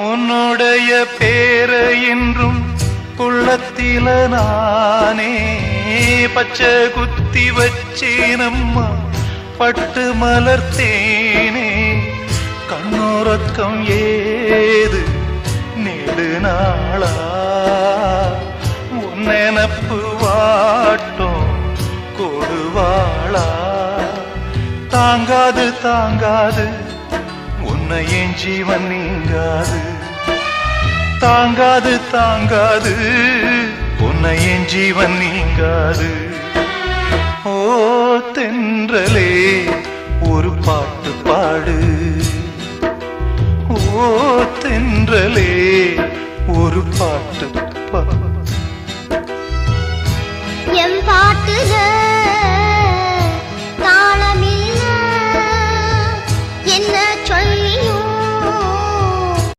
உன்னுடைய பேரை என்றும் உள்ளத்தில நானே பச்சை குத்தி வச்சேனம்மா பட்டு மலர்த்தேனே கண்ணோரக்கம் ஏது நெடுநாளா உன் நினப்பு வாட்டும் கொடுவாளா தாங்காது தாங்காது உன்னை என் ஜீவன் நீங்காது தாங்காது தாங்காது உன்னை என் ஜீவன் நீங்காது ஓ தென்றலே ஒரு பாட்டு பாடு ஓ தென்றலே ஒரு பாட்டு பாடு என் பாட்டுல